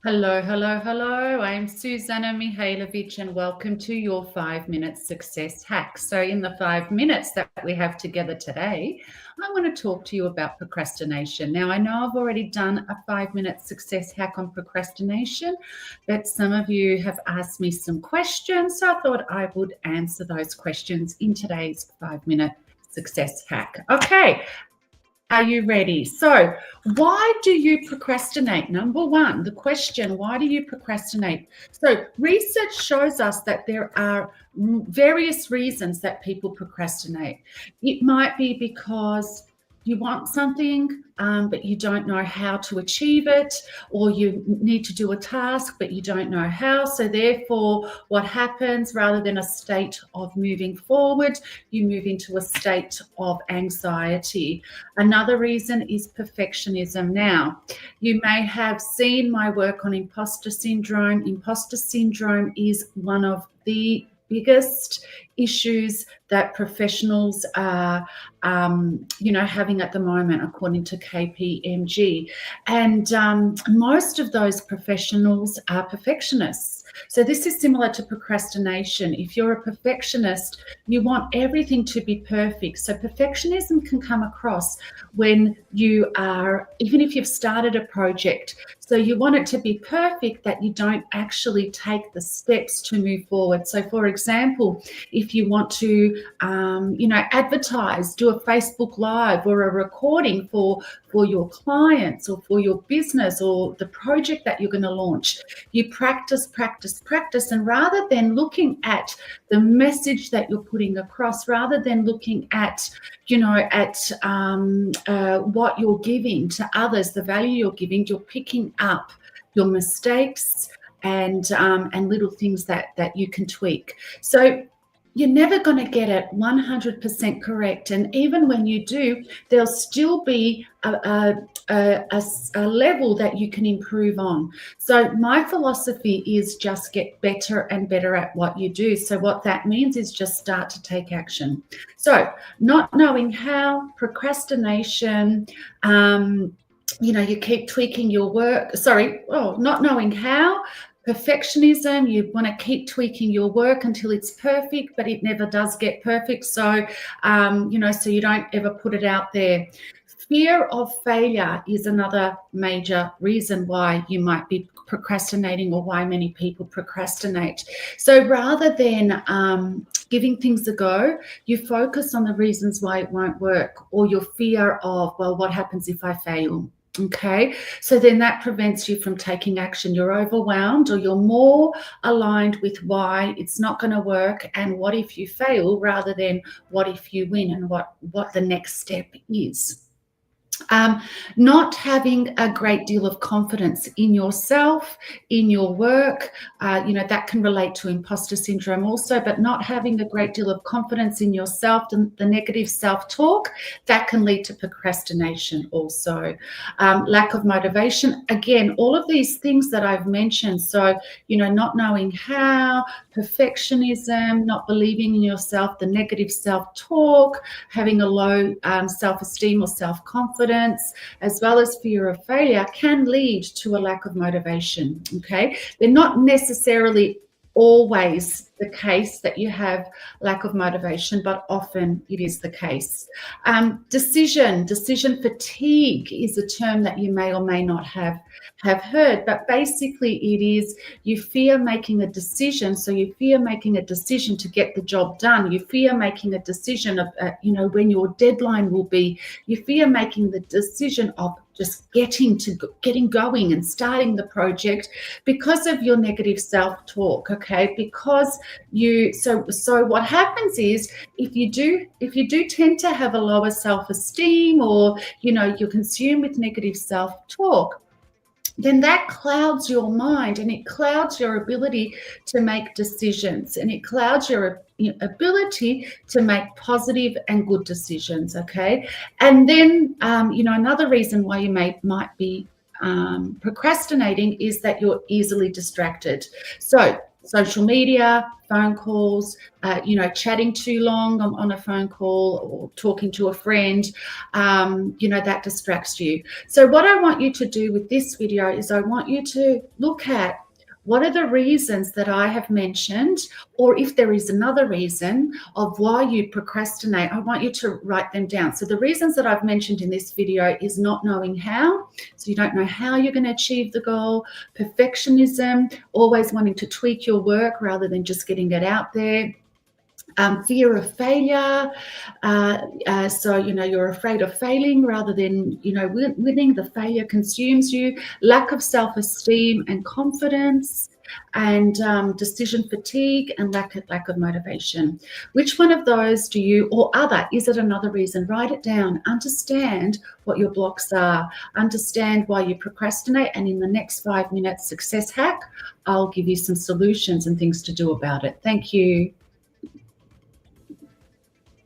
Hello, hello, hello. I'm Suzana Mihailovic, and welcome to your 5 minute success hack. So, in the 5 minutes that we have together today, I want to talk to you about procrastination. Now, I know I've already done a 5 minute success hack on procrastination, but some of you have asked me some questions, so I thought I would answer those questions in today's 5 minute success hack. Okay, are you ready? So, why do you procrastinate? Number one, the question, why do you procrastinate? So, research shows us that there are various reasons that people procrastinate. It might be because you want something, but you don't know how to achieve it, or you need to do a task, but you don't know how. So, therefore, what happens, rather than a state of moving forward, you move into a state of anxiety. Another reason is perfectionism. Now, you may have seen my work on imposter syndrome. Imposter syndrome is one of the biggest issues that professionals are having at the moment, according to KPMG. And most of those professionals are perfectionists. So this is similar to procrastination. If you're a perfectionist, you want everything to be perfect. So perfectionism can come across when you are, even if you've started a project, so you want it to be perfect that you don't actually take the steps to move forward. So for example, if you want to, advertise, do a Facebook Live or a recording for your clients or for your business or the project that you're going to launch, you practice, and rather than looking at the message that you're putting across, rather than looking at what you're giving to others, the value you're giving, you're picking up your mistakes and little things that you can tweak. So you're never going to get it 100% correct. And even when you do, there'll still be a level that you can improve on. So my philosophy is just get better and better at what you do. So what that means is just start to take action. So not knowing how, procrastination, you keep tweaking your work. Not knowing how, perfectionism, you want to keep tweaking your work until it's perfect, but it never does get perfect. So, so you don't ever put it out there. Fear of failure is another major reason why you might be procrastinating, or why many people procrastinate. So rather than giving things a go, you focus on the reasons why it won't work, or your fear of, well, what happens if I fail? Okay, so then that prevents you from taking action. You're overwhelmed, or you're more aligned with why it's not going to work and what if you fail, rather than what if you win and what the next step is. Not having a great deal of confidence in yourself, in your work, that can relate to imposter syndrome also, but not having a great deal of confidence in yourself, the negative self-talk, that can lead to procrastination also. Lack of motivation, again, all of these things that I've mentioned. So, not knowing how, perfectionism, not believing in yourself, the negative self-talk, having a low self-esteem or self-confidence, as well as fear of failure, can lead to a lack of motivation. Okay, they're not necessarily always the case that you have lack of motivation, but often it is the case. Decision fatigue is a term that you may or may not have heard, but basically it is you fear making a decision. So you fear making a decision to get the job done. You fear making a decision of, when your deadline will be. You fear making the decision of just getting going and starting the project because of your negative self-talk. Okay, because so what happens is if you do tend to have a lower self-esteem, or you're consumed with negative self-talk, then that clouds your mind, and it clouds your ability to make decisions, and it clouds your ability to make positive and good decisions. Okay, and then another reason why you might be procrastinating is that you're easily distracted. So social media, phone calls, chatting too long on a phone call or talking to a friend, that distracts you. So what I want you to do with this video is I want you to look at what are the reasons that I have mentioned, or if there is another reason of why you procrastinate, I want you to write them down. So the reasons that I've mentioned in this video is not knowing how. So you don't know how you're going to achieve the goal, perfectionism, always wanting to tweak your work rather than just getting it out there. Fear of failure, so you're afraid of failing rather than winning. The failure consumes you. Lack of self-esteem and confidence, and decision fatigue and lack of motivation. Which one of those do you, or other, is it another reason? Write it down. Understand what your blocks are. Understand why you procrastinate, and in the next 5 minutes success hack, I'll give you some solutions and things to do about it. Thank you.